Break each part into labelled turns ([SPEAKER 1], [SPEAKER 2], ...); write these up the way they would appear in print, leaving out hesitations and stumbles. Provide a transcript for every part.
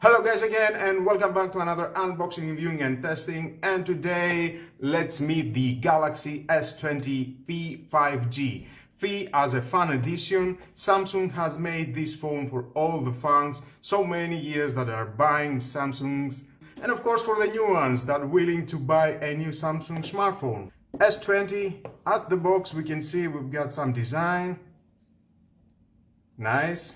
[SPEAKER 1] Hello guys again and welcome back to another unboxing, reviewing and testing, and today let's meet the Galaxy S20 FE 5G. FE as a fan edition. Samsung has made this phone for all the fans, so many years that are buying Samsungs, and of course for the new ones that are willing to buy a new Samsung smartphone. S20 at the box, we can see we've got some design. Nice.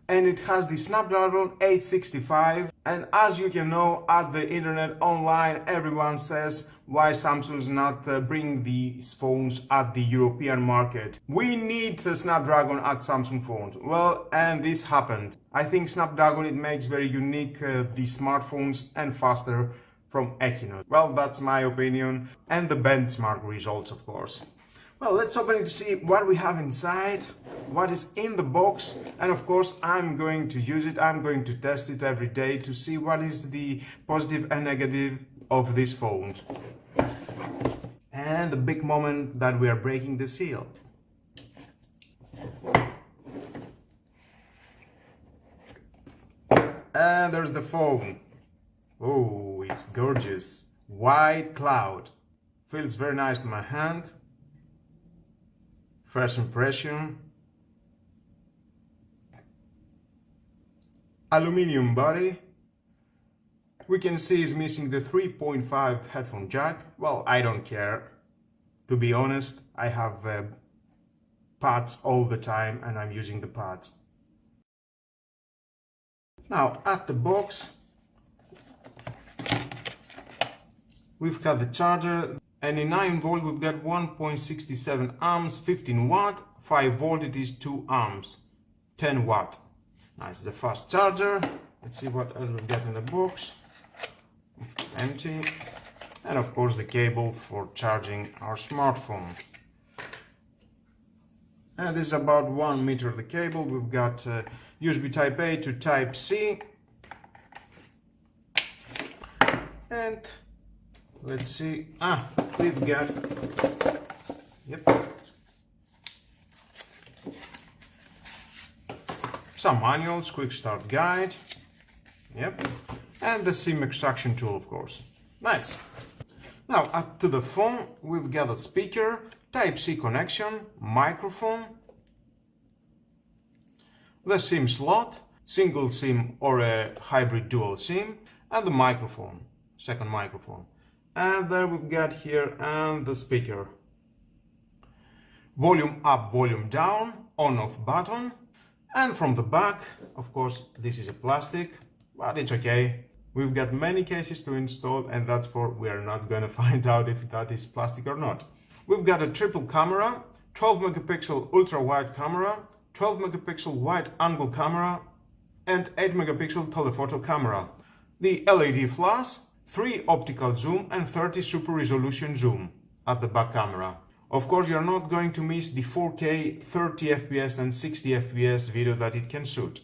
[SPEAKER 1] And it has the Snapdragon 865, and as you can know, at the internet online everyone says why Samsung's not bringing these phones at the European market. We need the Snapdragon at Samsung phones. Well, and this happened. I think Snapdragon, it makes very unique the smartphones and faster from Exynos. Well, that's my opinion and the benchmark results, of course. Well, let's open it to see what we have inside, what is in the box, and of course I'm going to use it, I'm going to test it every day to see what is the positive and negative of this phone. And the big moment that we are breaking the seal. And there's the phone. Oh, it's gorgeous. White cloud. Feels very nice to my hand. First impression. Aluminium body. We can see it's missing the 3.5 headphone jack. Well, I don't care. To be honest, I have pads all the time and I'm using the pads. Now at the box, we've got the charger. And in 9 volt we've got 1.67 amps, 15 watt, 5 volt it is 2 amps, 10 watt. Nice, the fast charger. Let's see what else we've got in the box. Empty. And of course the cable for charging our smartphone. And this is about 1 meter the cable. We've got USB Type A to Type C. And let's see, we've got, some manuals, quick start guide, and the SIM extraction tool, of course. Nice. Now up to the phone, we've got a speaker, Type-C connection, microphone, the SIM slot, single SIM or a hybrid dual SIM, and the microphone, second microphone. And there we've got here and the speaker. Volume up, volume down, on off button. And from the back, of course, this is a plastic, but it's okay. We've got many cases to install, and that's for we're not gonna find out if that is plastic or not. We've got a triple camera, 12 megapixel ultra wide camera, 12 megapixel wide angle camera, and 8 megapixel telephoto camera. The LED flash, 3 optical zoom and 30 super resolution zoom at the back camera. Of course, you're not going to miss the 4K 30 FPS and 60 FPS video that it can shoot.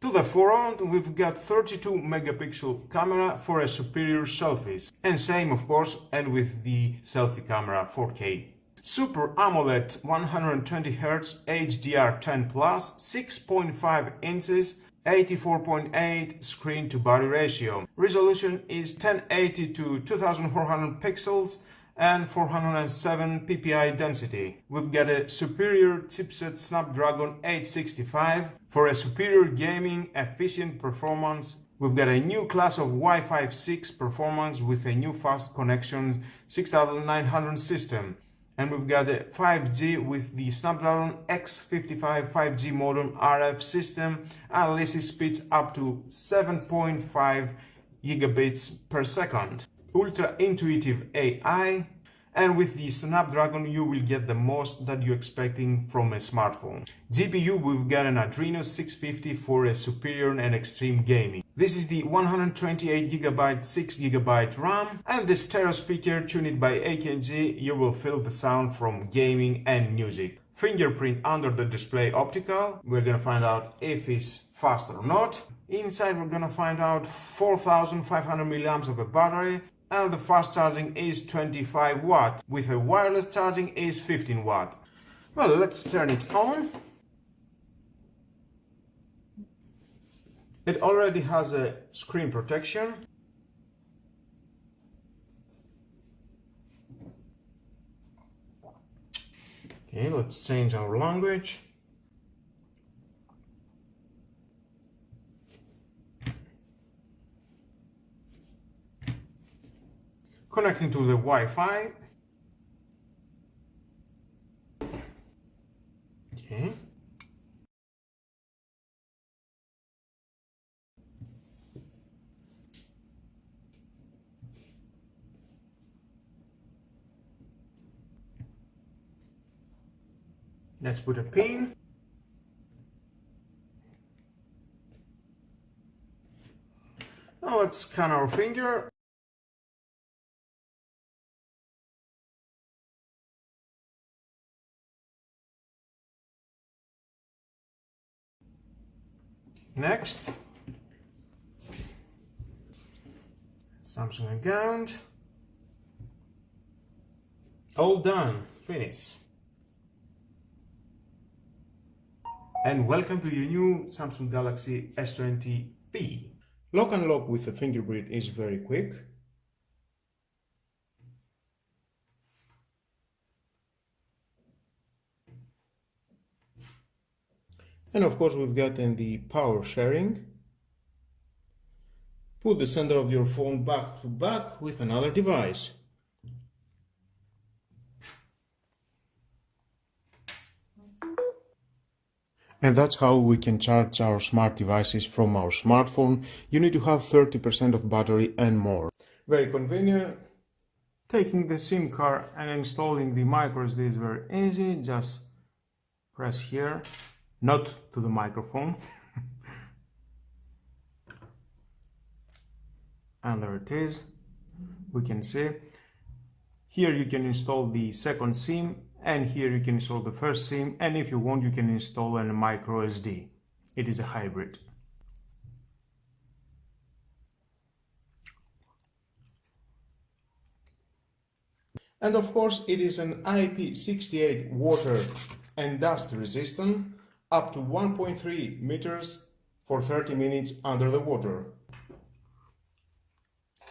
[SPEAKER 1] To the front, we've got 32 megapixel camera for a superior selfies. And same, of course, and with the selfie camera 4K. Super AMOLED 120Hz HDR10+, 6.5 inches, 84.8 screen to body ratio. Resolution is 1080 to 2400 pixels and 407 ppi density. We've got a superior chipset Snapdragon 865 for a superior gaming efficient performance. We've got a new class of Wi-Fi 6 performance with a new fast connection 6900 system. And we've got a 5G with the Snapdragon X55 5G modem RF system, and releases speeds up to 7.5 gigabits per second. Ultra intuitive AI, and with the Snapdragon you will get the most that you're expecting from a smartphone. GPU, we've got an Adreno 650 for a superior and extreme gaming. This is the 128GB 6GB RAM, and the stereo speaker tuned by AKG. You will feel the sound from gaming and music. Fingerprint under the display optical. We're gonna find out if it's fast or not. Inside we're gonna find out 4500 milliamps of a battery, and the fast charging is 25 watt. With a wireless charging is 15 watt. Well, let's turn it on. It already has a screen protection. Okay, let's change our language. Connecting to the Wi-Fi. Okay. Let's put a pin. Now let's scan our finger. Next. Samsung account. All done. Finish. And welcome to your new Samsung Galaxy S20p. Lock and lock with the fingerprint is very quick. And of course we've got in the power sharing. Put the center of your phone back to back with another device. And that's how we can charge our smart devices from our smartphone. You need to have 30% of battery and more. Very convenient. Taking the SIM card and installing the microSD is very easy. Just press here, not to the microphone. And there it is. We can see. Here you can install the second SIM, and here you can install the first SIM, and if you want you can install a micro SD. It is a hybrid. And of course it is an IP68 water and dust resistant, up to 1.3 meters for 30 minutes under the water.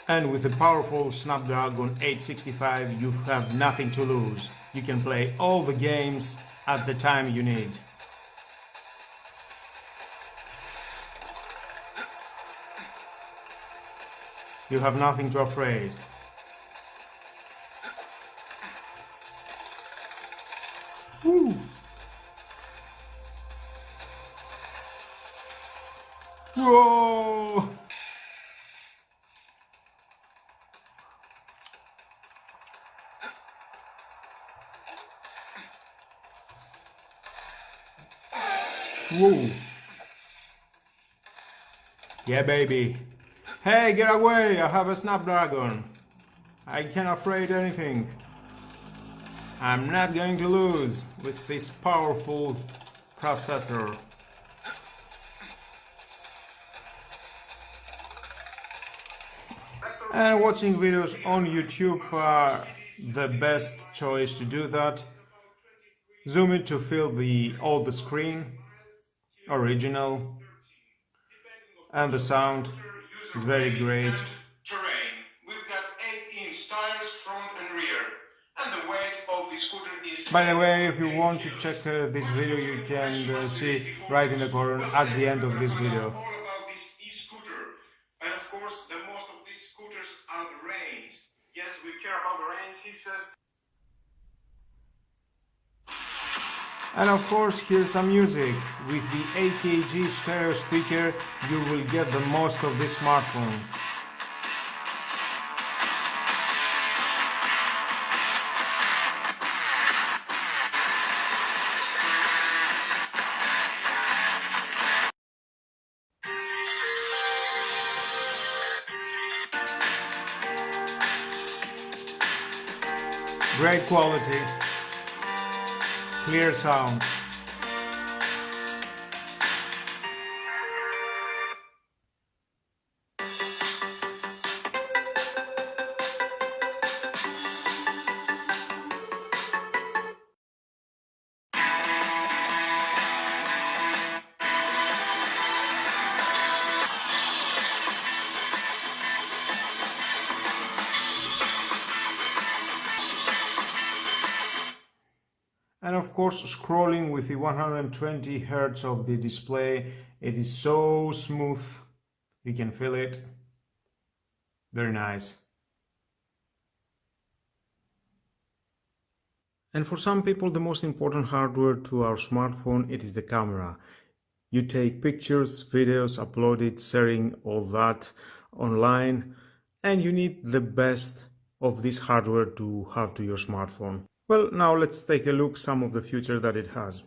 [SPEAKER 1] And with a powerful Snapdragon 865 you have nothing to lose. You can play all the games at the time you need. You have nothing to afraid. Woo. Whoa! Whoa! Yeah, baby. Hey, get away! I have a Snapdragon. I can't afraid anything. I'm not going to lose with this powerful processor. And watching videos on YouTube are the best choice to do that. Zoom it to fill all the screen, original, and the sound is very great. Terrain. We've got 8-inch tires front and rear, and the weight of the scooter is... By the way, if you want to check this video, you can see right in the corner at the end of this video. All about this e-scooter, and of course, the most of these scooters are the range. Yes, we care about the range, he says. And of course, here's some music. With the 8 kg stereo speaker, you will get the most of this smartphone. Great quality. Clear sound. of course, scrolling with the 120 Hz of the display, it is so smooth. You can feel it. Very nice. And for some people, the most important hardware to our smartphone, it is the camera. You take pictures, videos, upload it, sharing all that online, and you need the best of this hardware to have to your smartphone. Well, now let's take a look some of the features that it has.